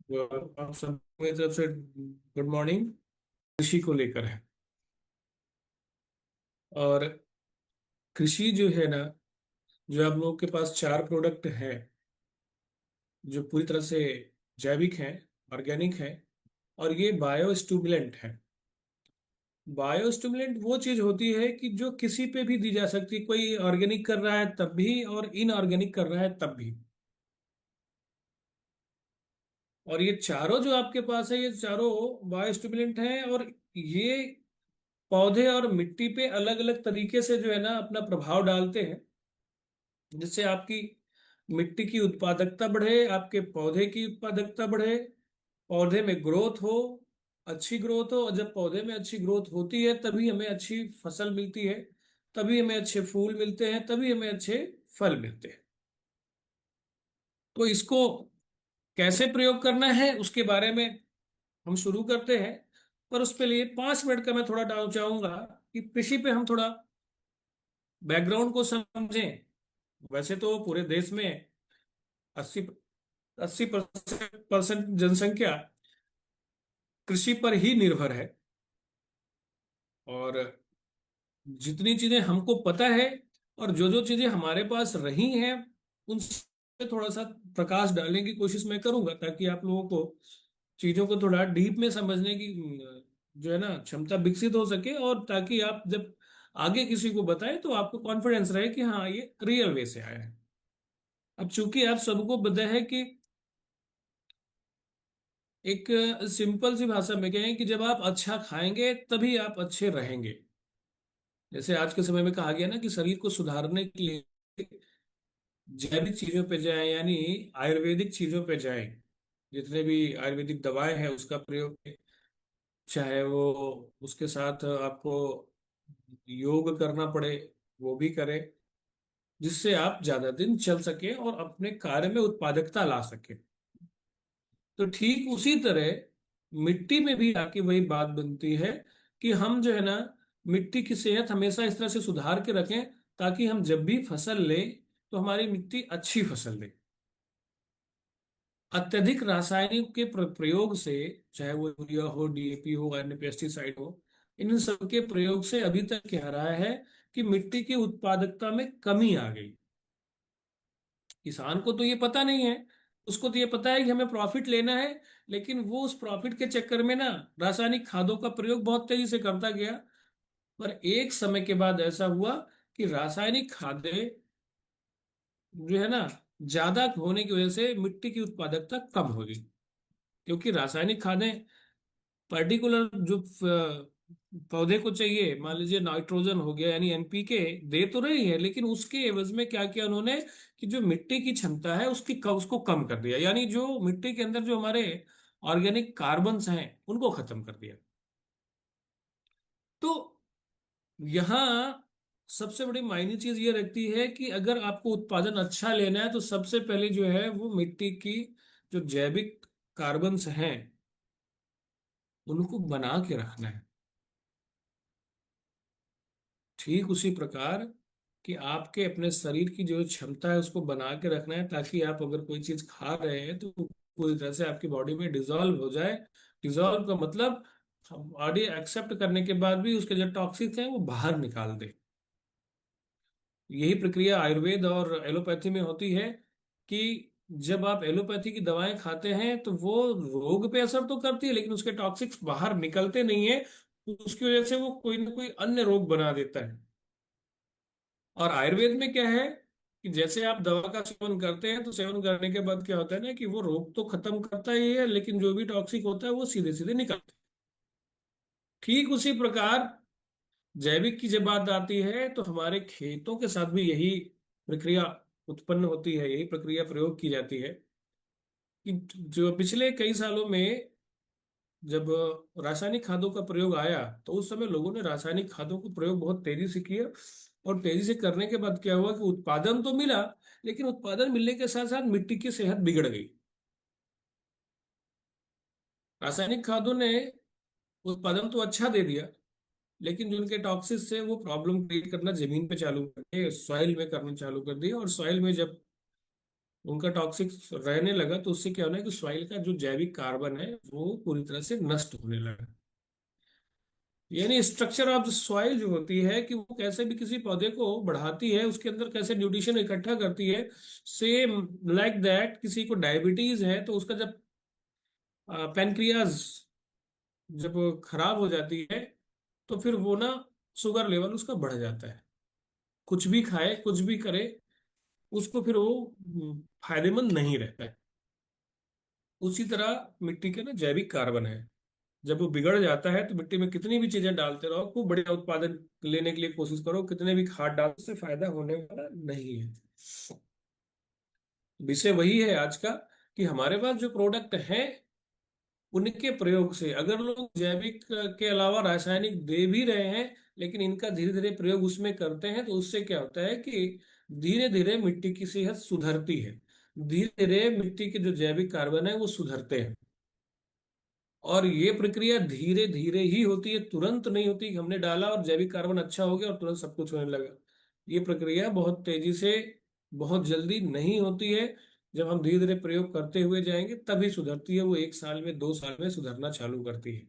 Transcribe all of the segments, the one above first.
आप सब मेरी तरफ से गुड मॉर्निंग। कृषि को लेकर है। और कृषि जो है ना, जो आप लोगों के पास चार प्रोडक्ट है जो पूरी तरह से जैविक हैं, ऑर्गेनिक हैं, और ये बायो स्टिमुलेंट है। बायो स्टिमुलेंट वो चीज होती है कि जो किसी पे भी दी जा सकती है। कोई ऑर्गेनिक कर रहा है तब भी, और इनऑर्गेनिक कर रहा है तब भी। और ये चारों जो आपके पास है, ये चारों बायो स्टिमुलेंट हैं। और ये पौधे और मिट्टी पे अलग अलग तरीके से जो है ना अपना प्रभाव डालते हैं, जिससे आपकी मिट्टी की उत्पादकता बढ़े, आपके पौधे की उत्पादकता बढ़े, पौधे में ग्रोथ हो, अच्छी ग्रोथ हो। और जब पौधे में अच्छी ग्रोथ होती है तभी हमें अच्छी फसल मिलती है, तभी हमें अच्छे फूल मिलते हैं, तभी हमें अच्छे फल मिलते हैं। तो इसको कैसे प्रयोग करना है उसके बारे में हम शुरू करते हैं। पर उसके लिए 5 मिनट का मैं थोड़ा डाल चाहूंगा कि कृषि पे हम थोड़ा बैकग्राउंड को समझें। वैसे तो पूरे देश में 80-80% जनसंख्या कृषि पर ही निर्भर है। और जितनी चीजें हमको पता है और जो जो चीजें हमारे पास रही हैं, उन पे थोड़ा सा प्रकाश डालने की कोशिश मैं करूंगा, ताकि आप लोगों को चीजों को थोड़ा डीप में समझने की जो है ना क्षमता विकसित हो सके, और ताकि आप जब आगे किसी को बताएं तो आपको कॉन्फिडेंस रहे कि हाँ, ये रियल वे से आया है। अब चूंकि आप सबको पता है कि एक सिंपल सी भाषा में कहें कि जब आप अच्छा खाएंगे तभी आप अच्छे रहेंगे। जैसे आज के समय में कहा गया ना कि शरीर को सुधारने के लिए जैविक चीजों पे जाएं, यानी आयुर्वेदिक चीजों पे जाएं। जितने भी आयुर्वेदिक दवाएं हैं उसका प्रयोग करें। चाहे वो उसके साथ आपको योग करना पड़े, वो भी करें, जिससे आप ज्यादा दिन चल सके और अपने कार्य में उत्पादकता ला सके। तो ठीक उसी तरह मिट्टी में भी आके वही बात बनती है कि हम जो है ना मिट्टी की सेहत हमेशा इस तरह से सुधार के रखें, ताकि हम जब भी फसल लें तो हमारी मिट्टी अच्छी फसल दे। अत्यधिक रासायनिक के प्रयोग से, चाहे वो यूरिया हो, डीएपी हो, अन्य पेस्टिसाइड हो, इन सब के प्रयोग से अभी तक क्या रहा है कि मिट्टी की उत्पादकता में कमी आ गई। किसान को तो ये पता नहीं है। उसको तो ये पता है कि हमें प्रॉफिट लेना है, लेकिन वो उस प्रॉफिट के चक्कर में ना रासायनिक खादों का प्रयोग बहुत तेजी से करता गया। पर एक समय के बाद ऐसा हुआ कि रासायनिक खादें जो है ना ज्यादा होने की वजह से मिट्टी की उत्पादकता कम हो गई। क्योंकि रासायनिक खादें पर्टिकुलर जो पौधे को चाहिए, मान लीजिए नाइट्रोजन हो गया यानी एनपीके, दे तो रही है, लेकिन उसके एवज में क्या किया उन्होंने कि जो मिट्टी की क्षमता है उसको कम कर दिया, यानी जो मिट्टी के अंदर जो हमारे ऑर्गेनिक कार्बन्स हैं उनको खत्म कर दिया। तो यहाँ सबसे बड़ी मायने चीज ये रखती है कि अगर आपको उत्पादन अच्छा लेना है तो सबसे पहले जो है वो मिट्टी की जो जैविक कार्बन्स हैं उनको बना के रखना है। ठीक उसी प्रकार कि आपके अपने शरीर की जो क्षमता है उसको बना के रखना है, ताकि आप अगर कोई चीज खा रहे हैं तो वो पूरी तरह से आपकी बॉडी में डिजॉल्व हो जाए। डिजॉल्व का मतलब बॉडी एक्सेप्ट करने के बाद भी उसके जो टॉक्सिक हैं वो बाहर निकाल दे। यही प्रक्रिया आयुर्वेद और एलोपैथी में होती है कि जब आप एलोपैथी की दवाएं खाते हैं तो वो रोग पे असर तो करती है, लेकिन उसके टॉक्सिक्स बाहर निकलते नहीं है। उसकी वजह से वो कोई ना कोई अन्य रोग बना देता है। और आयुर्वेद में क्या है कि जैसे आप दवा का सेवन करते हैं तो सेवन करने के बाद क्या होता है ना कि वो रोग तो खत्म करता ही है, लेकिन जो भी टॉक्सिक होता है वो सीधे सीधे निकलता है। ठीक उसी प्रकार जैविक की जब बात आती है तो हमारे खेतों के साथ भी यही प्रक्रिया उत्पन्न होती है, यही प्रक्रिया प्रयोग की जाती है कि जो पिछले कई सालों में जब रासायनिक खादों का प्रयोग आया तो उस समय लोगों ने रासायनिक खादों को प्रयोग बहुत तेजी से किया। और तेजी से करने के बाद क्या हुआ कि उत्पादन तो मिला, लेकिन उत्पादन मिलने के साथ साथ मिट्टी की सेहत बिगड़ गई। रासायनिक खादों ने उत्पादन तो अच्छा दे दिया, लेकिन जो उनके टॉक्सिस से वो प्रॉब्लम क्रिएट करना जमीन पे चालू कर दिए, सॉइल में करना चालू कर दिया। और सॉइल में जब उनका टॉक्सिक रहने लगा, तो उससे क्या होना है कि सॉइल का जो जैविक कार्बन है वो पूरी तरह से नष्ट होने लगा। यानी स्ट्रक्चर ऑफ द सॉइल जो होती है कि वो कैसे भी किसी पौधे को बढ़ाती है, उसके अंदर कैसे न्यूट्रिशन इकट्ठा करती है। सेम लाइक दैट, किसी को डायबिटीज है तो उसका जब पैनक्रियाज जब खराब हो जाती है, तो फिर वो ना शुगर लेवल उसका बढ़ जाता है। कुछ भी खाए कुछ भी करे, उसको फिर वो फायदेमंद नहीं रहता है। उसी तरह मिट्टी के ना जैविक कार्बन है, जब वो बिगड़ जाता है तो मिट्टी में कितनी भी चीजें डालते रहो, खूब बढ़िया उत्पादन लेने के लिए कोशिश करो, कितने भी खाद डालो, उससे फायदा होने वाला नहीं है। विषय वही है आज का, कि हमारे पास जो प्रोडक्ट है उनके प्रयोग से, अगर लोग जैविक के अलावा रासायनिक दे भी रहे हैं, लेकिन इनका धीरे धीरे प्रयोग उसमें करते हैं, तो उससे क्या होता है कि धीरे धीरे मिट्टी की सेहत सुधरती है। धीरे धीरे मिट्टी के जो जैविक कार्बन है वो सुधरते हैं। और ये प्रक्रिया धीरे धीरे ही होती है, तुरंत नहीं होती कि हमने डाला और जैविक कार्बन अच्छा हो गया और तुरंत सब कुछ होने लगा। ये प्रक्रिया बहुत तेजी से, बहुत जल्दी नहीं होती है। जब हम धीरे धीरे प्रयोग करते हुए जाएंगे तभी सुधरती है, वो 1 साल में 2 साल में सुधरना चालू करती है।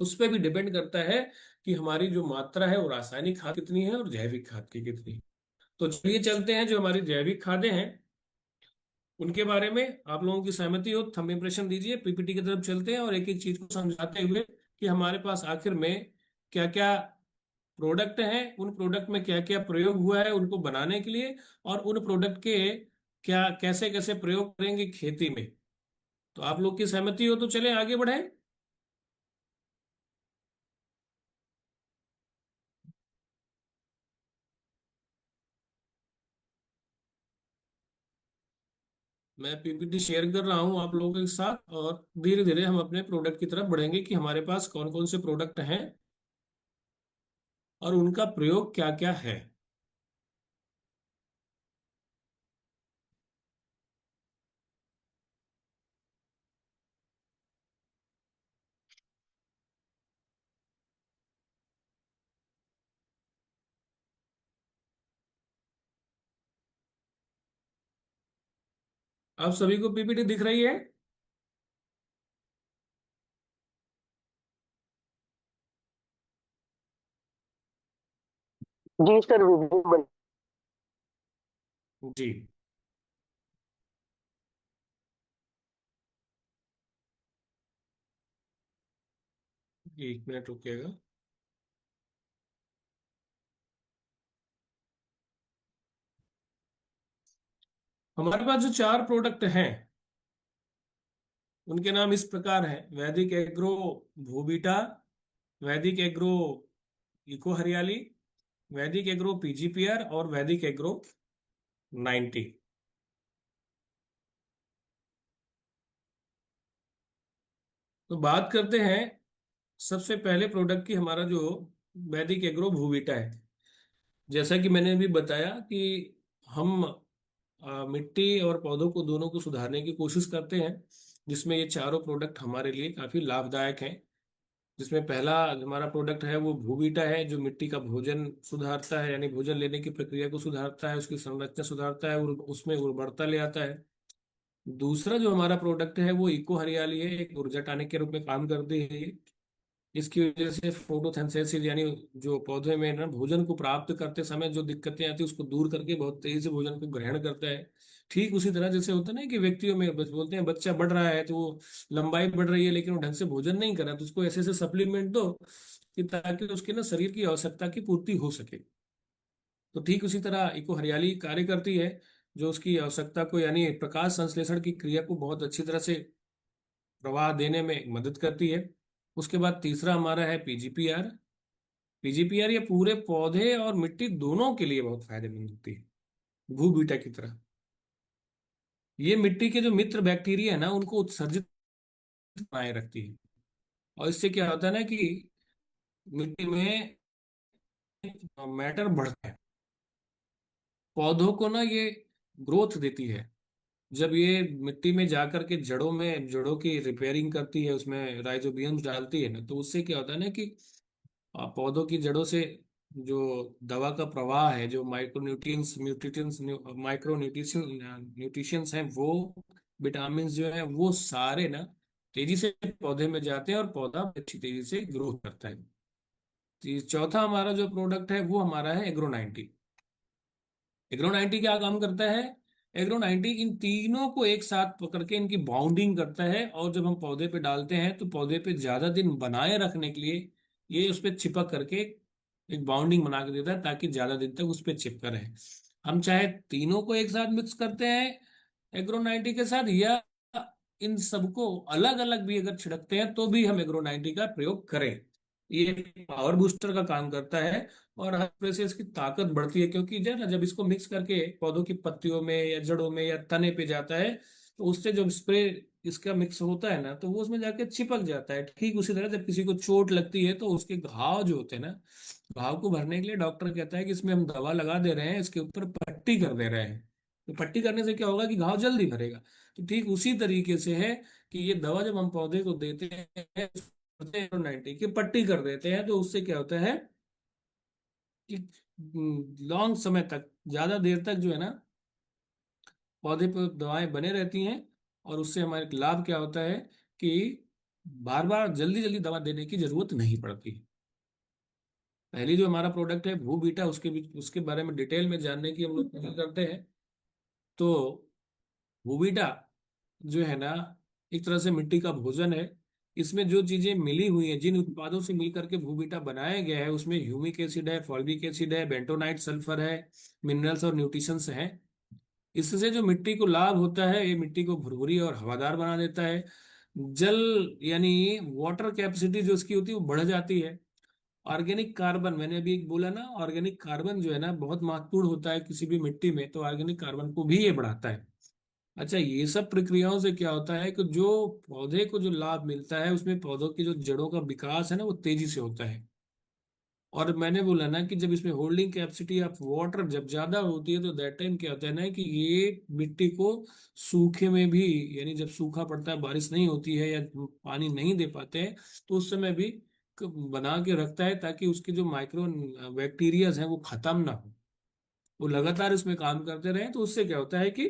उस पर भी डिपेंड करता है कि हमारी जो मात्रा है वो रासायनिक खाद कितनी है और जैविक खाद की कितनी है। तो चलिए चलते हैं, जो हमारी जैविक खादें हैं उनके बारे में आप लोगों की सहमति हो थंब इम्प्रेशन दीजिए, पीपीटी की तरफ चलते हैं और एक एक चीज को समझाते हुए कि हमारे पास आखिर में क्या क्या प्रोडक्ट हैं, उन प्रोडक्ट में क्या क्या प्रयोग हुआ है उनको बनाने के लिए, और उन प्रोडक्ट के क्या कैसे कैसे प्रयोग करेंगे खेती में। तो आप लोग की सहमति हो तो चलें आगे बढ़े। मैं पीपीटी शेयर कर रहा हूं आप लोगों के साथ, और धीरे धीरे हम अपने प्रोडक्ट की तरफ बढ़ेंगे कि हमारे पास कौन कौन से प्रोडक्ट हैं और उनका प्रयोग क्या क्या है। आप सभी को पीपीटी दिख रही है? जी सर, विजिबल। जी, 1 मिनट रुकिएगा। हमारे पास जो 4 प्रोडक्ट हैं उनके नाम इस प्रकार हैं: वैदिक एग्रो भूबीटा, वैदिक एग्रो इको हरियाली, वैदिक एग्रो पीजीपीआर और वैदिक एग्रो 90। तो बात करते हैं सबसे पहले प्रोडक्ट की, हमारा जो वैदिक एग्रो भूबीटा है। जैसा कि मैंने अभी बताया कि हम मिट्टी और पौधों को दोनों को सुधारने की कोशिश करते हैं, जिसमें ये चारों प्रोडक्ट हमारे लिए काफी लाभदायक हैं। जिसमें पहला जो हमारा प्रोडक्ट है वो भूबीटा है, जो मिट्टी का भोजन सुधारता है, यानी भोजन लेने की प्रक्रिया को सुधारता है, उसकी संरचना सुधारता है और उसमें उर्वरता ले आता है। दूसरा जो हमारा प्रोडक्ट है वो इको हरियाली है, एक ऊर्जा टॉनिक के रूप में काम करती है ये। इसकी वजह से फोटोसिंथेसिस, यानी जो पौधे में ना भोजन को प्राप्त करते समय जो दिक्कतें आती है उसको दूर करके बहुत तेजी से भोजन को ग्रहण करता है। ठीक उसी तरह जैसे होता है ना कि व्यक्तियों में बस बोलते हैं बच्चा बढ़ रहा है तो वो लंबाई बढ़ रही है लेकिन वो ढंग से भोजन नहीं कर रहा, तो उसको ऐसे ऐसे सप्लीमेंट दो कि ताकि उसके ना शरीर की आवश्यकता की पूर्ति हो सके। तो ठीक उसी तरह इको हरियाली कार्य करती है, जो उसकी आवश्यकता को, यानी प्रकाश संश्लेषण की क्रिया को बहुत अच्छी तरह से प्रवाह देने में मदद करती है। उसके बाद तीसरा हमारा है पीजीपीआर। पीजीपीआर ये पूरे पौधे और मिट्टी दोनों के लिए बहुत फायदेमंद होती है, भू बीटा की तरह। ये मिट्टी के जो मित्र बैक्टीरिया है ना उनको उत्सर्जित बनाए रखती है, और इससे क्या होता है ना कि मिट्टी में मैटर बढ़ता है, पौधों को ना ये ग्रोथ देती है। जब ये मिट्टी में जाकर के जड़ों में, जड़ों की रिपेयरिंग करती है, उसमें राइजोबियम्स डालती है ना, तो उससे क्या होता है ना कि पौधों की जड़ों से जो दवा का प्रवाह है, जो माइक्रोन्यूट्रिएंट्स म्यूट्रिएंट्स माइक्रो न्यूट्रिशंस हैं, वो विटामिन जो है वो सारे ना तेजी से पौधे में जाते हैं और पौधा अच्छी तेजी से ग्रो करता है। चौथा हमारा जो प्रोडक्ट है वो हमारा है एग्रो 90। एग्रो 90 क्या काम करता है? एग्रो 90 इन तीनों को एक साथ पकड़ के इनकी बाउंडिंग करता है, और जब हम पौधे पे डालते हैं तो पौधे पे ज्यादा दिन बनाए रखने के लिए ये उस पे चिपक करके एक बाउंडिंग बना के देता है, ताकि ज्यादा दिन तक उस पे चिपका रहे। हम चाहे तीनों को एक साथ मिक्स करते हैं एग्रो 90 के साथ, या इन सबको अलग अलग भी अगर छिड़कते हैं तो भी हम एग्रो 90 का प्रयोग करें। ये पावर बूस्टर का काम करता है, और हर तरह से इसकी ताकत बढ़ती है, क्योंकि जो है ना, जब इसको मिक्स करके पौधों की पत्तियों में या जड़ों में या तने पे जाता है, तो उससे जब स्प्रे इसका मिक्स होता है ना, तो वो उसमें जाके चिपक जाता है। ठीक उसी तरह जब किसी को चोट लगती है तो उसके घाव जो होते हैं ना, घाव को भरने के लिए डॉक्टर कहता है कि इसमें हम दवा लगा दे रहे हैं, इसके ऊपर पट्टी कर दे रहे हैं। तो पट्टी करने से क्या होगा कि घाव जल्दी भरेगा। तो ठीक उसी तरीके से है कि ये दवा जब हम पौधे को देते हैं 90 की पट्टी कर देते हैं, तो उससे क्या होता है कि लॉन्ग समय तक, ज्यादा देर तक जो है ना, पौधे पर दवाएं बने रहती हैं। और उससे हमारे लाभ क्या होता है कि बार बार जल्दी जल्दी दवा देने की जरूरत नहीं पड़ती। पहली जो हमारा प्रोडक्ट है वो बीटा, उसके भी उसके बारे में डिटेल में जानने की हम लोग कोशिश करते हैं। तो वोविटा जो है ना, एक तरह से मिट्टी का भोजन है। इसमें जो चीजें मिली हुई हैं, जिन उत्पादों से मिलकर के वोविटा बनाया गया है, उसमें ह्यूमिक एसिड है, फॉल्विक एसिड है, बेंटोनाइट सल्फर है, मिनरल्स और न्यूट्रिशंस हैं। इससे जो मिट्टी को लाभ होता है, ये मिट्टी को भुरभुरी और हवादार बना देता है। जल यानी वाटर कैपेसिटी जो इसकी होती है वो बढ़ जाती है। ऑर्गेनिक कार्बन, मैंने अभी एक बोला ना, ऑर्गेनिक कार्बन जो है ना बहुत महत्वपूर्ण होता है किसी भी मिट्टी में, तो ऑर्गेनिक कार्बन को भी ये बढ़ाता है। अच्छा, ये सब प्रक्रियाओं से क्या होता है कि जो पौधे को जो लाभ मिलता है, उसमें पौधों की जो जड़ों का विकास है ना वो तेजी से होता है। और मैंने बोला ना कि जब इसमें होल्डिंग कैपेसिटी ऑफ वाटर जब ज्यादा होती है, तो दैट टाइम क्या होता है ना कि ये मिट्टी को सूखे में भी, यानी जब सूखा पड़ता है, बारिश नहीं होती है या पानी नहीं दे पाते हैं, तो उस समय भी बना के रखता है, ताकि उसके जो माइक्रो बैक्टीरियाज हैं वो खत्म ना हो, वो लगातार इसमें काम करते रहे। तो उससे क्या होता है कि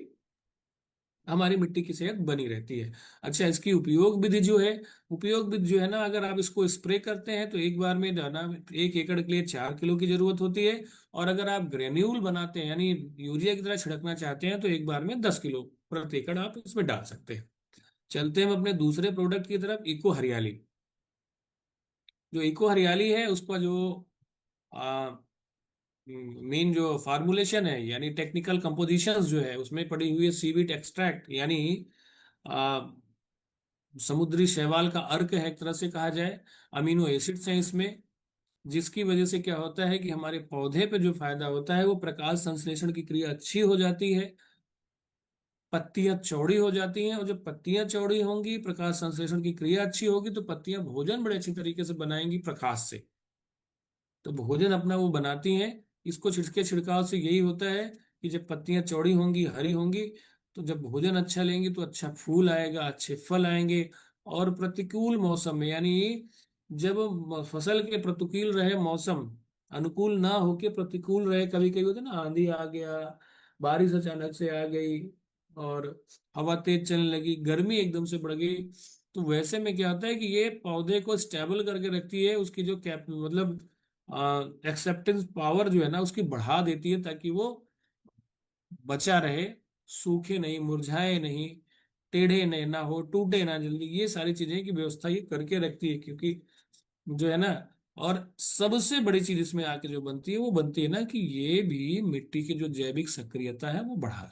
हमारी मिट्टी की सेहत बनी रहती है। अच्छा, इसकी उपयोग विधि जो है, उपयोग विधि जो है ना, अगर आप इसको स्प्रे करते हैं तो एक बार में दाना 1 एकड़ के लिए 4 किलो की जरूरत होती है। और अगर आप ग्रेन्यूल बनाते हैं, यानी यूरिया की तरह छिड़कना चाहते हैं, तो एक बार में 10 किलो प्रति एकड़ आप इसमें डाल सकते हैं। चलते हैं हम अपने दूसरे प्रोडक्ट की तरफ, इको हरियाली। जो इको हरियाली है उसका जो मेन जो फार्मूलेशन है, यानी टेक्निकल कंपोजिशंस जो है, उसमें पड़ी हुई है सीवीट एक्सट्रैक्ट, यानी समुद्री शैवाल का अर्क है एक तरह से कहा जाए। अमीनो एसिड्स हैं इसमें, जिसकी वजह से क्या होता है कि हमारे पौधे पे जो फायदा होता है वो प्रकाश संश्लेषण की क्रिया अच्छी हो जाती है, पत्तियां चौड़ी हो जाती हैं। और जब पत्तियां चौड़ी होंगी, प्रकाश संश्लेषण की क्रिया अच्छी होगी, तो पत्तियां भोजन बड़े अच्छी तरीके से बनाएंगी प्रकाश से। तो भोजन अपना वो बनाती हैं। इसको छिड़के छिड़काव से यही होता है कि जब पत्तियां चौड़ी होंगी, हरी होंगी, तो जब भोजन अच्छा लेंगी तो अच्छा फूल आएगा, अच्छे फल आएंगे। और प्रतिकूल मौसम में, यानी जब फसल के प्रतिकूल रहे मौसम, अनुकूल ना होके प्रतिकूल रहे, कभी कभी होता है ना, आंधी आ गया, बारिश अचानक से आ गई, और हवा तेज चलने लगी, गर्मी एकदम से बढ़ गई, तो वैसे में क्या होता है कि ये पौधे को स्टेबल करके रखती है, उसकी जो कैप मतलब एक्सेप्टेंस पावर जो है ना उसकी बढ़ा देती है, ताकि वो बचा रहे, सूखे नहीं, मुरझाए नहीं, टेढ़े नहीं ना हो, टूटे ना जल्दी। ये सारी चीजें की व्यवस्था ये करके रखती है, क्योंकि जो है ना, और सबसे बड़ी चीज इसमें आके जो बनती है वो बनती है ना कि ये भी मिट्टी की जो जैविक सक्रियता है वो बढ़ा,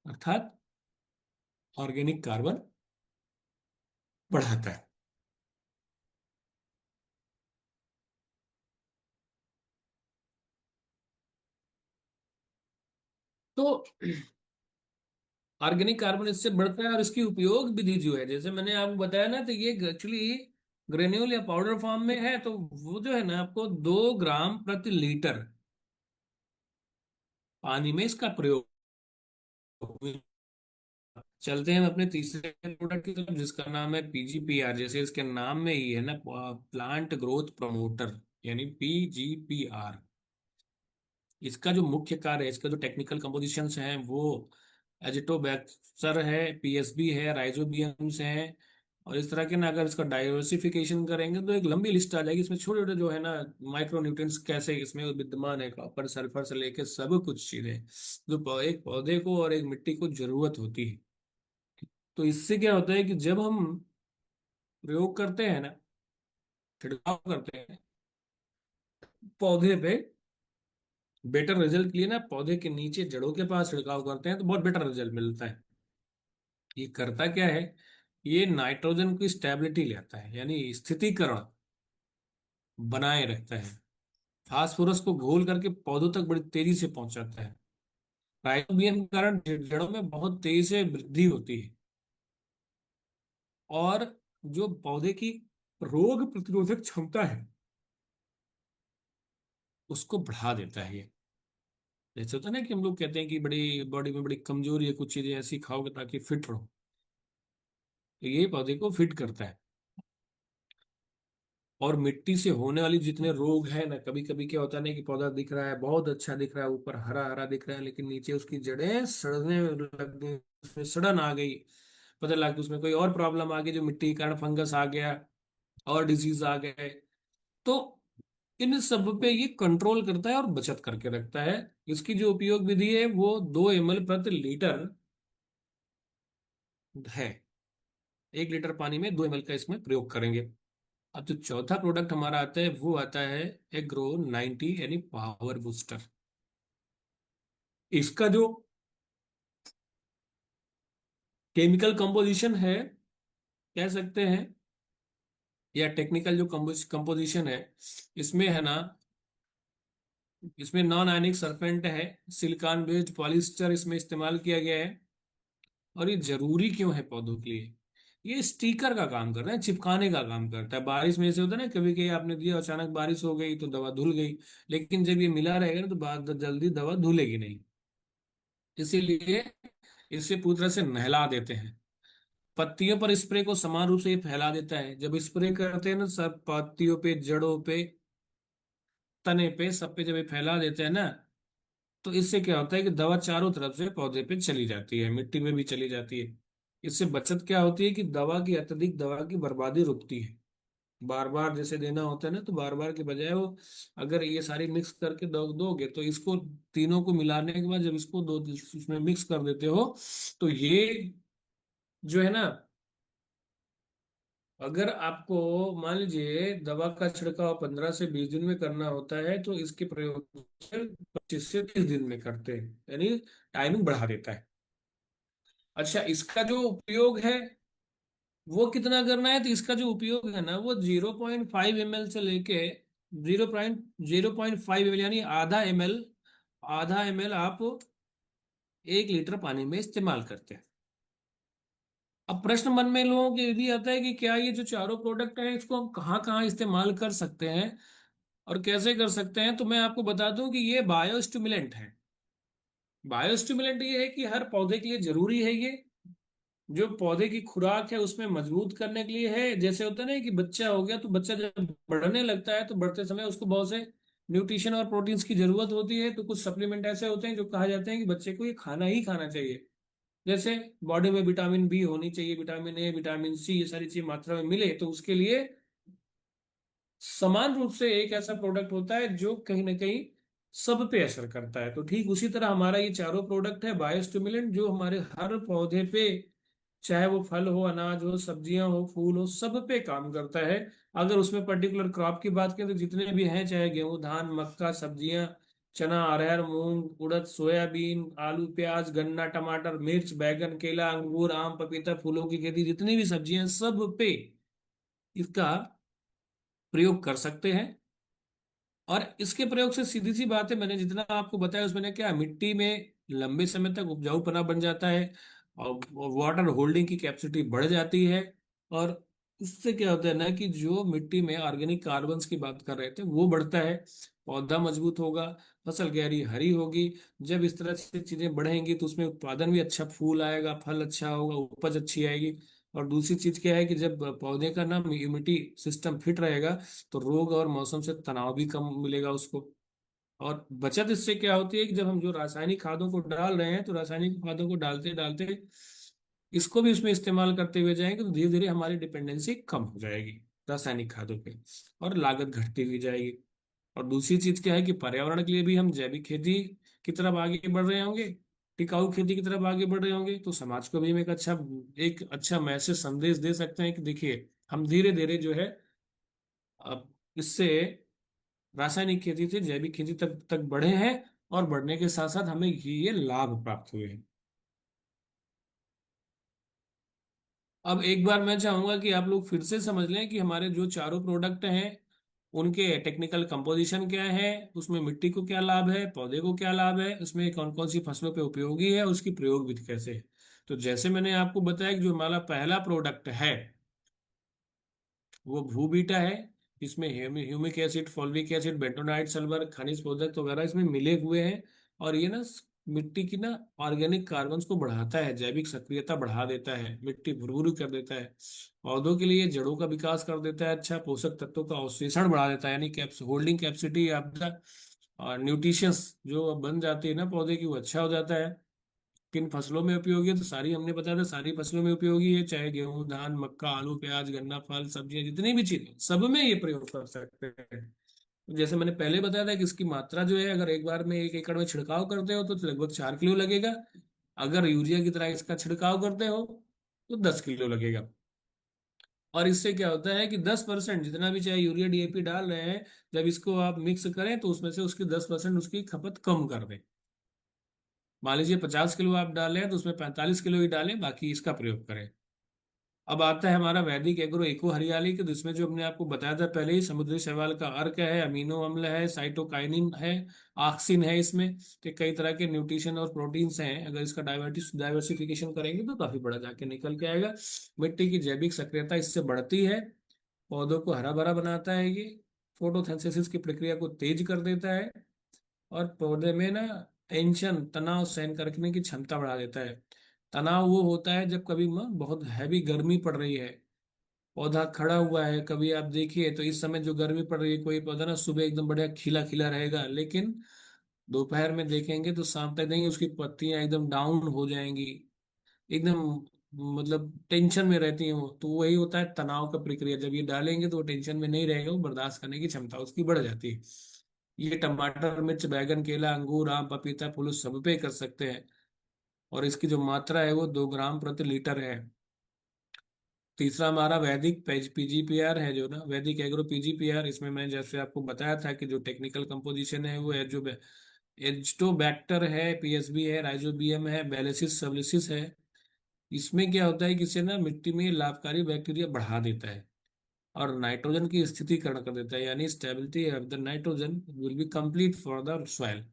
अर्थात ऑर्गेनिक कार्बन बढ़ाता है। तो ऑर्गेनिक कार्बन इससे बढ़ता है, और इसकी उपयोग विधि जो है, जैसे मैंने आपको बताया ना, तो ये एक्चुअली ग्रेन्यूल या पाउडर फॉर्म में है, तो वो जो है ना आपको 2 ग्राम प्रति लीटर पानी में इसका प्रयोग। चलते हैं हम अपने तीसरे प्रोडक्ट की तरफ, जिसका नाम है पीजीपीआर, जैसे इसके नाम में ही है ना, प्लांट ग्रोथ प्रमोटर। यानी PGPR। इसका जो मुख्य कार्य है, इसका जो टेक्निकल कंपोजिशंस हैं वो एजिटोबैक्टर है, PSB है, राइजोबियम्स हैं। और इस तरह के ना, अगर इसका डाइवर्सिफिकेशन करेंगे तो एक लंबी लिस्ट आ जाएगी। इसमें छोटे छोटे जो है ना माइक्रो न्यूट्रिएंट्स कैसे इसमें विद्यमान है, कॉपर सल्फर से लेके सब कुछ चीजें जो एक पौधे को और एक मिट्टी को जरूरत होती है। तो इससे क्या होता है कि जब हम प्रयोग करते हैं ना, छिड़काव करते हैं पौधे पे, बेटर रिजल्ट के लिए ना पौधे के नीचे जड़ों के पास छिड़काव करते हैं तो बहुत बेटर रिजल्ट मिलता है। ये करता क्या है, ये नाइट्रोजन की स्टेबिलिटी लेता है, यानी स्थितीकरण बनाए रखता है। फास्फोरस को घोल करके पौधों तक बड़ी तेजी से पहुंचाता है। राइजोबियम के कारण जड़ों में बहुत तेजी से वृद्धि होती है। और जो पौधे की रोग प्रतिरोधक क्षमता है उसको बढ़ा देता है ये। जैसे होता है ना कि हम लोग कहते हैं कि बड़ी बॉडी में बड़ी कमजोरी है, कुछ चीजें ऐसी खाओगे ताकि फिट रहो, तो ये पौधे को फिट करता है। और मिट्टी से होने वाली जितने रोग है ना, कभी कभी क्या होता है ना कि पौधा दिख रहा है, बहुत अच्छा दिख रहा है, ऊपर हरा हरा दिख रहा है, लेकिन नीचे उसकी जड़ें सड़ने लग गई, उसमें सड़न आ गई, पता लगा कि उसमें कोई और प्रॉब्लम आ गई, जो मिट्टी के कारण फंगस आ गया और डिजीज आ गए। तो इन सब पे ये कंट्रोल करता है और बचत करके रखता है। इसकी जो उपयोग विधि है वो 2 ml प्रति लीटर है। 1 लीटर पानी में 2 ml का इसमें प्रयोग करेंगे। अब जो चौथा प्रोडक्ट हमारा आता है वो आता है एग्रो 90, यानी पावर बूस्टर। इसका जो केमिकल कंपोजिशन है, कह सकते हैं, या टेक्निकल जो कंपोजिशन है, इसमें है ना, इसमें नॉन आयनिक सल्फेंट है, सिलिकॉन बेस्ड पॉलिएस्टर इसमें इस्तेमाल किया गया है। और ये जरूरी क्यों है पौधों के लिए, ये स्टिकर का काम करता है, चिपकाने का काम करता है। बारिश में से होता है ना, कभी कभी आपने दिया, अचानक बारिश हो गई तो दवा धुल गई, लेकिन जब ये मिला रहेगा ना तो बाद जल्दी दवा धुलेगी नहीं। इसीलिए इसे पूरी तरह से नहला देते हैं। पत्तियों पर स्प्रे को समान रूप से ये फैला देता है। जब स्प्रे करते हैं ना, सब पत्तियों पे, जड़ों पे, तने पे, सब पे जब ये फैला देते हैं ना, तो इससे क्या होता है कि दवा चारों तरफ से पौधे पे चली जाती है, मिट्टी में भी चली जाती है। इससे बचत क्या होती है कि दवा की, अत्यधिक दवा की बर्बादी रुकती है। बार बार जैसे देना होता है ना, तो बार बार के बजाय वो, अगर ये सारी मिक्स करके दोगे तो इसको, तीनों को मिलाने के बाद जब इसको दो उसमें मिक्स कर देते हो, तो ये जो है ना, अगर आपको मान लीजिए दवा का छिड़काव 15 से 20 दिन में करना होता है, तो इसके प्रयोग से 25 से 30 दिन में करते हैं, यानी टाइमिंग बढ़ा देता है। अच्छा, इसका जो उपयोग है वो कितना करना है, तो इसका जो उपयोग है ना वो 0.5 ml से लेके 0.05 ml, यानी आधा ml, आधा ml आप 1 लीटर पानी में इस्तेमाल करते हैं। अब प्रश्न मन में लोगों के यदि आता है कि क्या ये जो चारों प्रोडक्ट हैं इसको हम कहाँ कहाँ इस्तेमाल कर सकते हैं और कैसे कर सकते हैं, तो मैं आपको बता दूं कि ये बायोस्टिमुलेंट है। बायोस्टिमुलेंट ये है कि हर पौधे के लिए जरूरी है ये। जो पौधे की खुराक है उसमें मजबूत करने के लिए है। जैसे होता है ना कि बच्चा हो गया, तो बच्चा जब बढ़ने लगता है तो बढ़ते समय उसको बहुत से न्यूट्रिशन और प्रोटीन्स की जरूरत होती है। तो कुछ सप्लीमेंट ऐसे होते हैं जो कहा जाते हैं कि बच्चे को ये खाना ही खाना चाहिए। जैसे बॉडी में विटामिन B होनी चाहिए, विटामिन A, विटामिन C, ये सारी चीज मात्रा में मिले, तो उसके लिए समान रूप से एक ऐसा प्रोडक्ट होता है जो कहीं ना कहीं सब पे असर करता है। तो ठीक उसी तरह हमारा ये चारों प्रोडक्ट है बायोस्टिमुलेंट, जो हमारे हर पौधे पे, चाहे वो फल हो, अनाज हो, सब्जियां हो, फूल हो, सब पे काम करता है। अगर उसमें पर्टिकुलर क्रॉप की बात करें तो जितने भी हैं, चाहे गेहूं, धान, मक्का, सब्जियां, चना, अरहर, मूंग, उड़द, सोयाबीन, आलू, प्याज, गन्ना, टमाटर, मिर्च, बैगन, केला, अंगूर, आम, पपीता, फूलों की खेती, जितनी भी सब्जियां हैं, सब पे इसका प्रयोग कर सकते हैं। और इसके प्रयोग से सीधी सी बात है, मैंने जितना आपको बताया उसमें क्या, मिट्टी में लंबे समय तक उपजाऊपना बन जाता है, और वाटर होल्डिंग की कैपेसिटी बढ़ जाती है। और इससे क्या होता है ना कि जो मिट्टी में ऑर्गेनिक कार्बन्स की बात कर रहे थे वो बढ़ता है, पौधा मजबूत होगा, फसल गहरी हरी होगी। जब इस तरह से चीजें बढ़ेंगी तो उसमें उत्पादन भी अच्छा, फूल आएगा, फल अच्छा होगा, उपज अच्छी आएगी। और दूसरी चीज क्या है कि जब पौधे का ना इम्यूनिटी सिस्टम फिट रहेगा तो रोग और मौसम से तनाव भी कम मिलेगा उसको। और बचत इससे क्या होती है कि जब हम जो रासायनिक खादों को डाल रहे हैं तो रासायनिक खादों को डालते डालते इसको भी उसमें इस्तेमाल करते हुए जाएंगे तो धीरे धीरे हमारी डिपेंडेंसी कम हो जाएगी रासायनिक खादों पे, और लागत घटती हुई जाएगी। और दूसरी चीज क्या है कि पर्यावरण के लिए भी हम जैविक खेती की तरफ आगे बढ़ रहे होंगे, टिकाऊ खेती की तरफ आगे बढ़ रहे होंगे, तो समाज को भी हम एक अच्छा मैसेज संदेश दे सकते हैं कि देखिए हम धीरे धीरे जो है अब इससे रासायनिक खेती से जैविक खेती तक तक बढ़े हैं, और बढ़ने के साथ साथ हमें ये लाभ प्राप्त हुए हैं। अब एक बार मैं चाहूंगा कि आप लोग फिर से समझ लें कि हमारे जो चारों प्रोडक्ट हैं उनके टेक्निकल कंपोजिशन क्या है, उसमें मिट्टी को क्या लाभ है, पौधे को क्या लाभ है, उसमें कौन कौन सी फसलों पे उपयोगी है, उसकी प्रयोग विधि कैसे है। तो जैसे मैंने आपको बताया कि जो हमारा पहला प्रोडक्ट है वो भू बीटा है। इसमें humic acid, fulvic acid, bentonite, sulphur, खनिज पदार्थ वगैरह इसमें मिले हुए हैं। और ये ना मिट्टी की ना ऑर्गेनिक कार्बन्स को बढ़ाता है, जैविक सक्रियता बढ़ा देता है, मिट्टी भुरभुरी कर देता है। पौधों के लिए जड़ों का विकास कर देता है, अच्छा पोषक तत्वों का अवशोषण बढ़ा देता है, यानी कैप्स होल्डिंग कैपेसिटी आपका और न्यूट्रिशंस जो बन जाती है ना पौधे की वो अच्छा हो जाता है। किन फसलों में उपयोगी है, तो सारी हमने बताया था, सारी फसलों में उपयोगी है, चाहे गेहूं, धान, मक्का, आलू, प्याज, गन्ना, फल, सब्जियां, जितनी भी चीजें सब में ये प्रयोग कर सकते हैं। तो जैसे मैंने पहले बताया था कि इसकी मात्रा जो है, अगर एक बार में 1 एकड़ में छिड़काव करते हो तो लगभग 4 किलो लगेगा। अगर यूरिया की तरह इसका छिड़काव करते हो तो 10 किलो लगेगा। और इससे क्या होता है कि 10% जितना भी चाहे यूरिया डीएपी डाल रहे हैं, जब इसको आप मिक्स करें तो उसमें से उसकी 10% उसकी खपत कम कर दें। मान लीजिए 50 किलो आप डालें तो उसमें 45 किलो ही डालें, बाकी इसका प्रयोग करें। अब आता है हमारा वैदिक एग्रो इको हरियाली के, जिसमें जो हमने आपको बताया था पहले ही, समुद्री शैवाल का अर्क है, अमीनो अम्ल है, साइटोकाइनिन है, ऑक्सिन है इसमें, तो कई तरह के न्यूट्रिशन और प्रोटीन्स हैं। अगर इसका डाइवर्सिफिकेशन करेंगे तो काफी बड़ा जाके निकल के आएगा। मिट्टी की जैविक सक्रियता इससे बढ़ती है, पौधों को हरा भरा बनाता है ये, फोटोसिंथेसिस की प्रक्रिया को तेज कर देता है, और पौधे में ना टेंशन तनाव सहन करने की क्षमता बढ़ा देता है। तनाव वो होता है जब कभी बहुत हैवी गर्मी पड़ रही है, पौधा खड़ा हुआ है, कभी आप देखिए तो इस समय जो गर्मी पड़ रही है, कोई पौधा ना सुबह एकदम बढ़िया खिला खिला रहेगा, लेकिन दोपहर में देखेंगे तो शाम तक देंगे उसकी पत्तियां एकदम डाउन हो जाएंगी, एकदम मतलब टेंशन में रहती हो। तो वही होता है तनाव का प्रक्रिया, जब ये डालेंगे तो वो टेंशन में नहीं रहेगा, वो बर्दाश्त करने की क्षमता उसकी बढ़ जाती है। ये टमाटर, मिर्च, बैगन, केला, अंगूर, आम, पपीता, फूल सब पे कर सकते हैं। और इसकी जो मात्रा है वो 2 ग्राम प्रति लीटर है। तीसरा हमारा वैदिक पीजीपीआर है, जो ना वैदिक एग्रो पीजीपीआर, इसमें मैंने जैसे आपको बताया था कि जो टेक्निकल कंपोजिशन है वो है जो एजटोबैक्टर है, पीएसबी है, राइजोबियम है, बैलेसिस सबलिसिस है। इसमें क्या होता है कि इससे ना मिट्टी में लाभकारी बैक्टीरिया बढ़ा देता है और नाइट्रोजन की स्थितिकरण कर देता है, यानी stability of the nitrogen will be complete for the soil.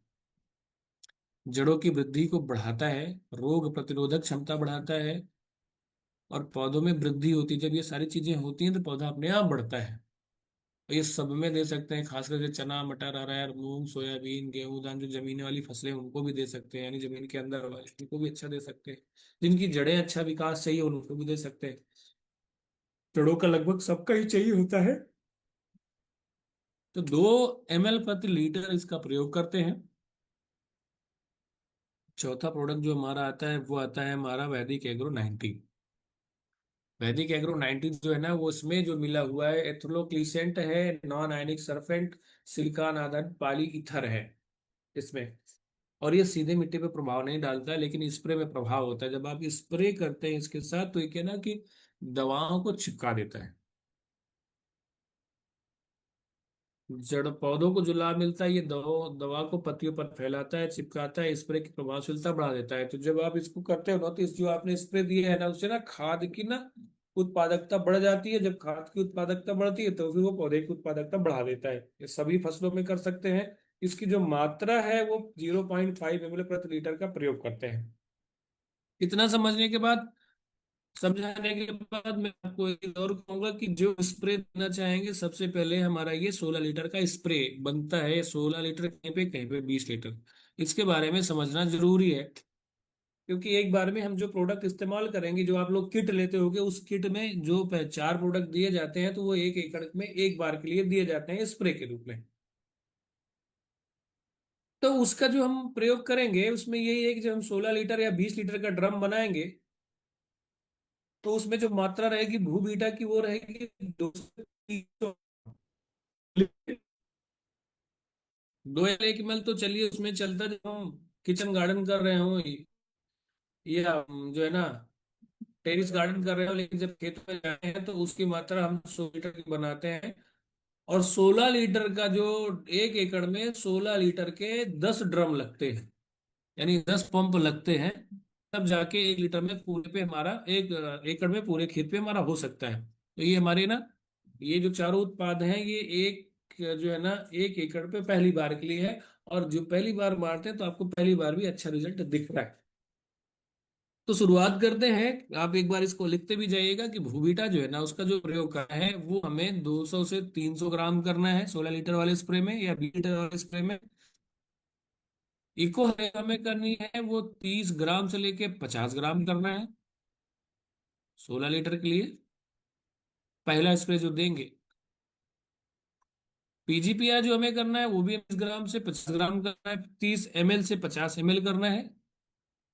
जड़ों की वृद्धि को बढ़ाता है, रोग प्रतिरोधक क्षमता बढ़ाता है, और पौधों में वृद्धि होती है। जब ये सारी चीजें होती हैं तो पौधा अपने आप बढ़ता है। और ये सब में दे सकते हैं, खास करके चना, मटर, अरहर, मूंग, सोयाबीन, गेहूं, धान, जो जमीन वाली फसलें हैं, उनको भी दे सकते हैं, यानी जमीन के अंदर वाले उनको भी अच्छा दे सकते हैं। जिनकी जड़ें अच्छा विकास चाहिए उनको भी दे सकते हैं। जड़ों का लगभग सबका ही चाहिए होता है। तो 2 ml प्रति लीटर इसका प्रयोग करते हैं। चौथा प्रोडक्ट जो हमारा आता है वो आता है हमारा वैदिक एग्रो 90। वैदिक एग्रो 90 जो है ना, वो उसमें जो मिला हुआ है एथ्रोक्लिसेंट है, नॉन आयनिक सरफेंट, सिलिकॉन आधारित पॉली ईथर है इसमें। और ये सीधे मिट्टी पे प्रभाव नहीं डालता है, लेकिन स्प्रे में प्रभाव होता है। जब आप स्प्रे करते हैं इसके साथ तो ये क्या ना कि दवाओं को चिपका देता है। जड़ पौधों को जो लाभ मिलता है, ये दवा दवा को पत्तियों पर फैलाता है, चिपकाता है, स्प्रे की प्रभावशीलता बढ़ा देता है। तो जब आप इसको करते हो ना, तो इस जो आपने स्प्रे दिया है ना, उससे ना खाद की ना उत्पादकता बढ़ जाती है। जब खाद की उत्पादकता बढ़ती है तो फिर वो पौधे की उत्पादकता बढ़ा देता है। ये सभी फसलों में कर सकते हैं। इसकी जो मात्रा है वो 0.5 ml प्रति लीटर का प्रयोग करते हैं। इतना समझाने के बाद मैं आपको एक और कहूंगा कि जो स्प्रे देना चाहेंगे, सबसे पहले हमारा ये 16 लीटर का स्प्रे बनता है। 16 लीटर कहीं पे 20 लीटर, इसके बारे में समझना जरूरी है। क्योंकि एक बार में हम जो प्रोडक्ट इस्तेमाल करेंगे, जो आप लोग किट लेते होगे, उस किट में जो 4 प्रोडक्ट दिए जाते हैं, तो वो 1 एकड़ में एक बार के लिए दिए जाते हैं स्प्रे के रूप में। तो उसका जो हम प्रयोग करेंगे उसमें यही है कि जब हम 16 लीटर या 20 लीटर का ड्रम बनाएंगे, तो उसमें जो मात्रा रहेगी भू बीटा की वो रहेगी 200। 2 या 1 ml तो चलिए उसमें चलता, जब हम किचन गार्डन कर रहे हो या जो है ना टेरिस गार्डन कर रहे हो, लेकिन जब खेत में जाते हैं तो उसकी मात्रा हम 100 लीटर की बनाते हैं। और 16 लीटर का जो, 1 एकड़ में 16 लीटर के 10 ड्रम लगते हैं, यानी 10 पंप लगते हैं। तब जाके 1 लीटर में पूरे पे हमारा 1 एकड़ में पूरे खेत पे हमारा हो सकता है। तो ये हमारे ना, ये जो चारों उत्पाद हैं, ये एक जो है ना 1 एकड़ पे पहली बार के लिए है। और जो पहली बार मारते हैं तो आपको पहली बार भी अच्छा रिजल्ट दिख रहा है। तो शुरुआत करते हैं। आप एक बार इसको लिखते भी जाइएगा कि भूविटा जो है ना, उसका जो प्रयोग करना है वो हमें 200 से 300 ग्राम करना है 16 लीटर वाले स्प्रे में या 20 लीटर वाले स्प्रे में। इको है हमें करनी है वो 30 ग्राम से लेके 50 ग्राम करना है 16 लीटर के लिए, पहला स्प्रे जो देंगे। पीजीपीआर जो हमें करना है वो भी 20 ग्राम से 50 ग्राम करना है, 30 ml से 50 ml करना है।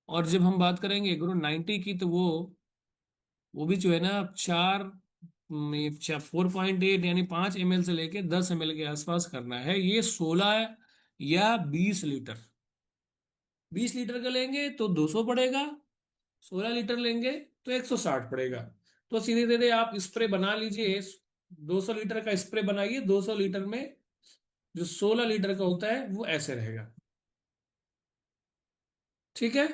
और जब हम बात करेंगे एग्रो 90 की, तो वो भी जो है ना 4.8 यानी 5 ml से लेके 10 ml के आसपास करना है। ये 16 या 20 लीटर, 20 लीटर का लेंगे तो 200 पड़ेगा, 16 लीटर लेंगे तो 160 पड़ेगा। तो सीधे सीधे आप स्प्रे बना लीजिए, 200 लीटर का स्प्रे बनाइए, 200 लीटर में जो 16 लीटर का होता है वो ऐसे रहेगा। ठीक है।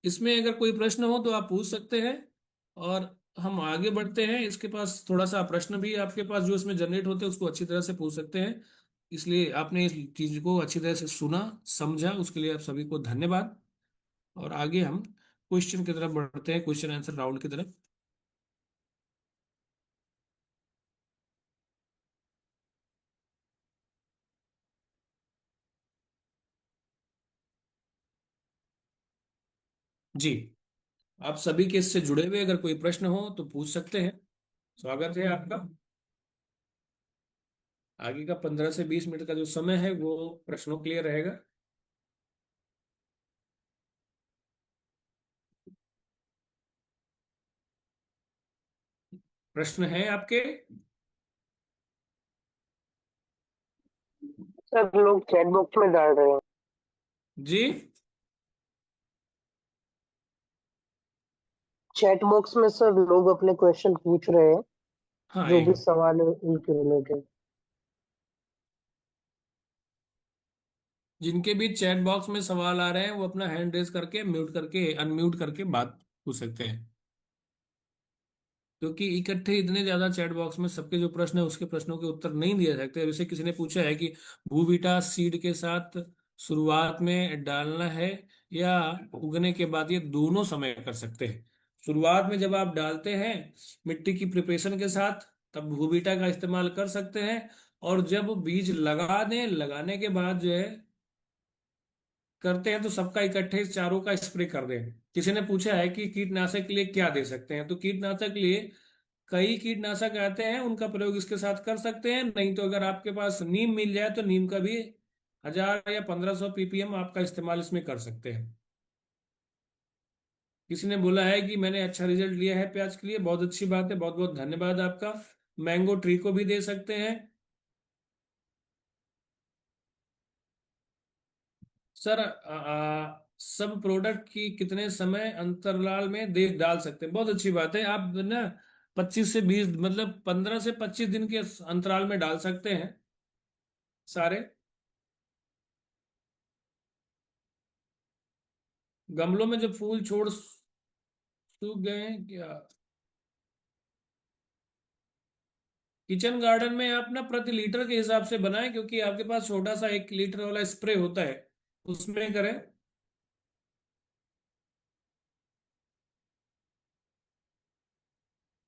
इसमें अगर कोई प्रश्न हो तो आप पूछ सकते हैं, और हम आगे बढ़ते हैं। इसके पास थोड़ा सा प्रश्न भी आपके पास जो इसमें जनरेट होते हैं उसको अच्छी तरह से पूछ सकते हैं। इसलिए आपने इस चीज को अच्छी तरह से सुना, समझा, उसके लिए आप सभी को धन्यवाद। और आगे हम क्वेश्चन की तरफ बढ़ते हैं, क्वेश्चन आंसर राउंड की तरफ। जी, आप सभी के इससे जुड़े हुए अगर कोई प्रश्न हो तो पूछ सकते हैं। स्वागत है आपका। आगे का 15 से 20 मिनट का जो समय है वो प्रश्नों के लिए रहेगा। प्रश्न है आपके? सर लोग चैट बॉक्स में डाल रहे हैं। जी। चैट बॉक्स में सर लोग अपने क्वेश्चन पूछ रहे हैं, हाँ, जो भी एक सवाल है उनके रिलेटेड। जिनके भी चैट बॉक्स में सवाल आ रहे हैं वो अपना हैंड रेज करके, म्यूट करके, अनम्यूट करके बात पूछ सकते हैं। क्योंकि इकट्ठे इतने ज्यादा चैट बॉक्स में सबके जो प्रश्न है उसके प्रश्नों के उत्तर नहीं दिए सकते। जैसे किसी ने पूछा है कि बूवीटा सीड के साथ शुरुआत में डालना है या उगने के बाद, ये दोनों समय कर सकते हैं। शुरुआत में जब आप डालते हैं मिट्टी की प्रिपरेशन के साथ, तब बूवीटा का इस्तेमाल कर सकते हैं। और जब बीज लगा दें, लगाने के बाद जो है करते हैं, तो सबका इकट्ठे चारों का स्प्रे कर दें। किसी ने पूछा है कि कीटनाशक के लिए क्या दे सकते हैं, तो कीटनाशक के लिए कई कीटनाशक आते हैं, उनका प्रयोग इसके साथ कर सकते हैं। नहीं तो अगर आपके पास नीम मिल जाए तो नीम का भी 1000 या 1500 ppm आपका इस्तेमाल इसमें कर सकते हैं। किसी ने बोला है कि मैंने अच्छा रिजल्ट लिया है प्याज के लिए, बहुत अच्छी बात है, बहुत बहुत धन्यवाद आपका। मैंगो ट्री को भी दे सकते हैं। सर सब प्रोडक्ट की कितने समय अंतराल में दे डाल सकते हैं? बहुत अच्छी बात है। आप ना 25 से 20, मतलब 15 से 25 दिन के अंतराल में डाल सकते हैं सारे। गमलों में जब फूल छोड़ सूख गए हैं क्या? किचन गार्डन में आप ना प्रति लीटर के हिसाब से बनाएं, क्योंकि आपके पास छोटा सा 1 लीटर वाला स्प्रे होता है, उसमें करें।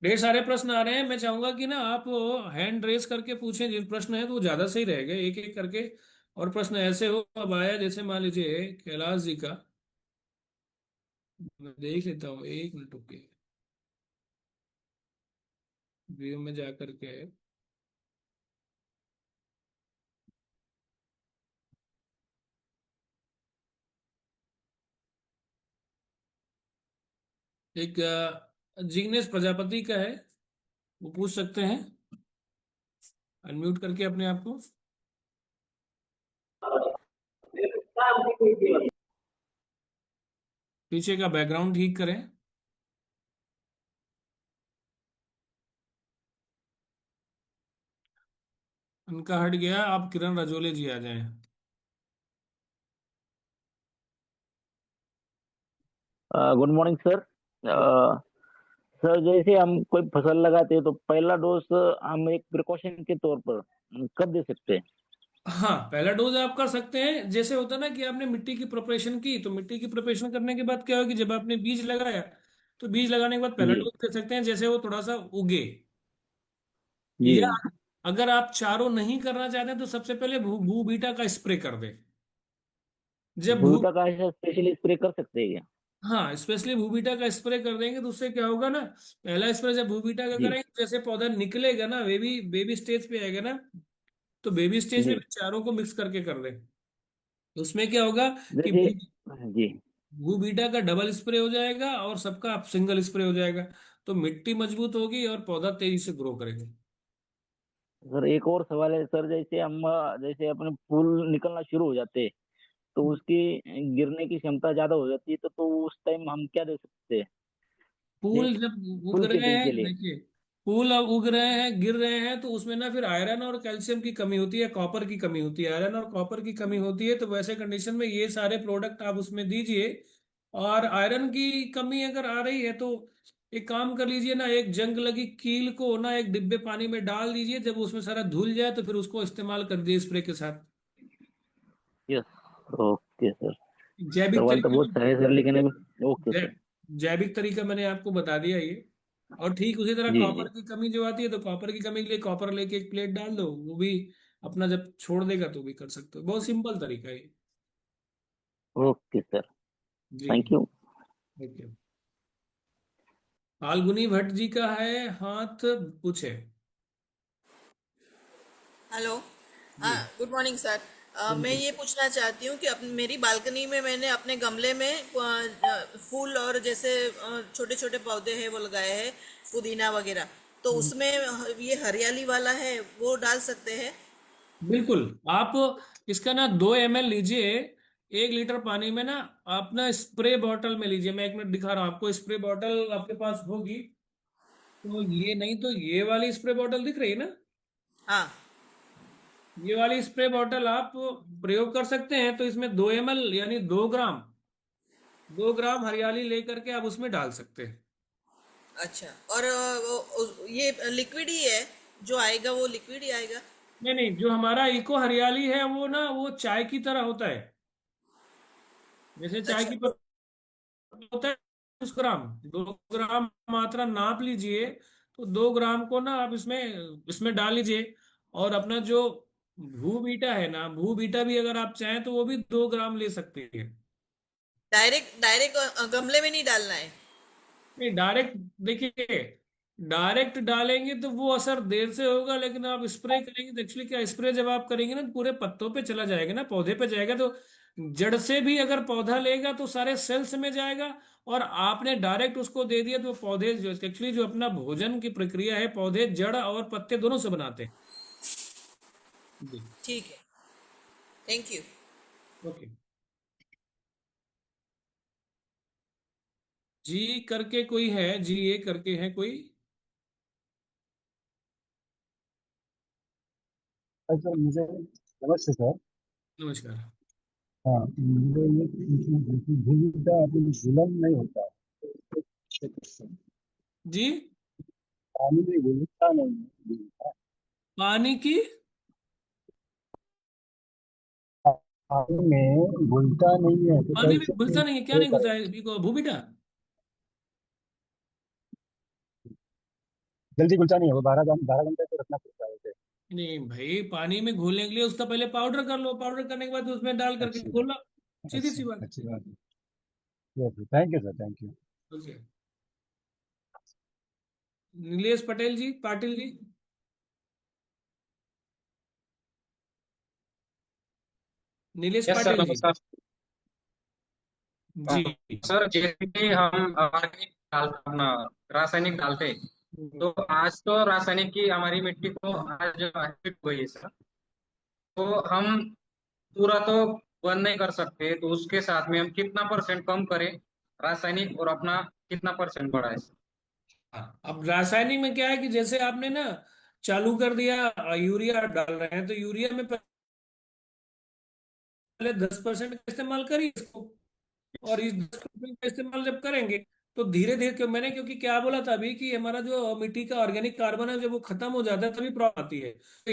ढेर सारे प्रश्न आ रहे हैं, मैं चाहूंगा कि ना आप हैंड रेस करके पूछें। जिन प्रश्न है तो वो ज्यादा सही रहेगा, एक एक करके। और प्रश्न ऐसे हो अब आया, जैसे मान लीजिए कैलाश जी का, मैं देख लेता हूँ, एक मिनट रुकिए। व्यू में जा करके एक जिग्नेश प्रजापति का है, वो पूछ सकते हैं, अनम्यूट करके अपने आप को। पीछे का बैकग्राउंड ठीक करें। उनका हट गया, आप किरण राजोले जी आ जाएं। Good morning sir. सर जैसे हम कोई फसल लगाते हैं तो पहला डोज हम एक प्रिकॉशन के तौर पर कब दे सकते हैं? हाँ, पहला डोज आप कर सकते हैं। जैसे होता है ना कि आपने मिट्टी की प्रिपरेशन की, तो मिट्टी की प्रिपरेशन करने के बाद क्या होगा कि जब आपने बीज लगाया, तो बीज लगाने के बाद पहला जी डोज दे सकते हैं, जैसे वो थोड़ा सा उगे। या जी। अगर आप चारों नहीं करना चाहते हैं तो सबसे पहले भू भू बीटा का स्प्रे कर दें। जब भू भूटा का ऐसा स्पेशली स्प्रे कर सकते हैं क्या? हाँ, स्पेशली भूबीटा का स्प्रे कर देंगे तो उससे क्या होगा ना, पहला स्प्रे जब भूबीटा का जी करेंगे, जैसे पौधा निकलेगा ना, बेबी बेबी स्टेज पे आएगा ना, तो बेबी स्टेज में जी। भी चारों को मिक्स करके कर दें। तो उसमें क्या होगा कि जैसे जी। भूबीटा का डबल स्प्रे हो जाएगा और सबका सिंगल स्प्रे हो जाएगा। तो मिट्टी मजबूत होगी और पौधा तेजी से ग्रो करेगा। सर एक और सवाल है सर, जैसे हम जैसे अपने फूल निकलना शुरू हो जाते हैं तो उसकी गिरने की क्षमता ज्यादा हो जाती है, तो उस टाइम हम क्या दे सकते हैं फूल जब उग फुल रहे सेटिंग के हैं, लिए? देखिए, फूल अब उग रहे हैं, गिर रहे हैं, तो उसमें ना फिर आयरन और कैल्शियम की कमी होती है, कॉपर की कमी होती है, आयरन और कॉपर की कमी होती है। तो वैसे कंडीशन में ये सारे प्रोडक्ट आप उसमें दीजिए। और आयरन की कमी अगर आ रही है तो एक काम कर लीजिए ना, एक जंग लगी कील को ना एक डिब्बे पानी में डाल दीजिए, जब उसमें सारा धुल जाए तो फिर उसको इस्तेमाल कर दीजिए स्प्रे के साथ। यस। Okay sir. जैविक सवाल तो तरीका बहुत सारे है सर, लेकिन अभी ओके जै, सर। जैविक तरीका मैंने आपको बता दिया ये। और ठीक उसी तरह जी कॉपर जी। की कमी जो आती है, तो कॉपर की कमी के लिए कॉपर लेके एक प्लेट डाल दो, वो भी अपना जब छोड़ देगा तो भी कर सकते हो। बहुत सिंपल तरीका है ये। Okay sir. जी। Thank you. Okay. Falguni Bhatt ji का है हाथ, पूछे। हेलो। हाँ, जी। Good morning sir. मैं बिल्कुल। ये पूछना चाहती हूँ कि मेरी बालकनी में मैंने अपने गमले में फूल और जैसे छोटे छोटे पौधे हैं वो लगाए हैं, पुदीना वगैरह। तो उसमें ये हरियाली वाला है वो डाल सकते हैं? बिल्कुल। आप इसका ना 2 ml लीजिए, 1 लीटर पानी में ना, अपना स्प्रे बॉटल में लीजिए। मैं एक मिनट दिखा रहा हूँ आपको, स्प्रे बॉटल आपके पास होगी तो ये, नहीं तो ये वाली स्प्रे बॉटल दिख रही है ना, हाँ। ये वाली स्प्रे बॉटल आप प्रयोग कर सकते हैं। तो इसमें 2 ml यानी 2 ग्राम, 2 ग्राम हरियाली लेकर के आप उसमें डाल सकते हैं। अच्छा। और ये लिक्विड ही है, जो आएगा वो लिक्विड ही आएगा? नहीं नहीं, जो हमारा इको हरियाली है वो ना, वो चाय की तरह होता है। जैसे चाय अच्छा। की पत्ती होता है, 10 ग्राम, 2 ग्राम मात्रा नाप लीजिए। तो 2 ग्राम को ना आप इसमें इसमें डाल लीजिए। और अपना जो भू बीटा है ना, भू बीटा भी अगर आप चाहें तो वो भी 2 ग्राम ले सकते हैं। डायरेक्ट डायरेक्ट गमले में नहीं डालना है? नहीं, डायरेक्ट, देखिए, डायरेक्ट डालेंगे तो वो असर देर से होगा, लेकिन आप स्प्रे करेंगे तो एक्चुअली क्या, स्प्रे जब आप करेंगे ना, तो पूरे पत्तों पे चला जाएगा ना, पौधे पे जाएगा, तो जड़ से भी अगर पौधा लेगा तो सारे सेल्स में जाएगा। और आपने डायरेक्ट उसको दे दिया तो पौधे जो एक्चुअली जो अपना भोजन की प्रक्रिया है, पौधे जड़ और पत्ते दोनों से बनाते हैं। जी। ठीक है। Thank you. ओके। जी करके कोई है, जी ये करके है कोई। सर मुझे नमस्ते सर। नमस्कार। हाँ, मुझे ये पूछना था कि भूमिका अभी विलम्ब नहीं होता क्षेत्र से जी। पानी में घुलता नहीं है भूमिका। पानी की, पानी में घुलता नहीं है तो पानी में कैसे घुलता नहीं है, क्या स्प्रे नहीं घुलता करें? है भूबिटा? जल्दी घुलता नहीं है, वो 12 घंटे तो रखना पड़ता है उसे। नहीं भाई, पानी में घोलने के लिए उसका पहले पाउडर कर लो, पाउडर करने के बाद उसमें डाल करके अच्छी घोलो। सीधी सी अच्छा बात। अच्छी बात है। Thank you sir, thank you. Okay. Nilesh Patel ji, Patil ji. Nilesh yes sir, Patil ji. नमस्कार। जी। सर, जैसे कि हम ऑर्गेनिक अपना रासायनिक डालते हैं, तो आज तो रासायनिक की हमारी मिट्टी को आज हैबिट हुई है सर। तो हम पूरा तो बंद नहीं कर सकते, तो उसके साथ में हम कितना परसेंट कम करें रासायनिक और अपना कितना परसेंट बढ़ाए सर? हाँ, अब रासायनिक में क्या है कि जैसे आपने ना चालू कर दिया, यूरिया डाल रहे हैं, तो यूरिया में पहले 10% का इस्तेमाल करिए इसको। और इस 10% का इस्तेमाल जब करेंगे तो धीरे धीरे, क्योंकि क्या बोला था अभी कि हमारा जो मिट्टी का ऑर्गेनिक कार्बन है जब वो खत्म हो जाता है तभी प्रॉब्लम आती है। तो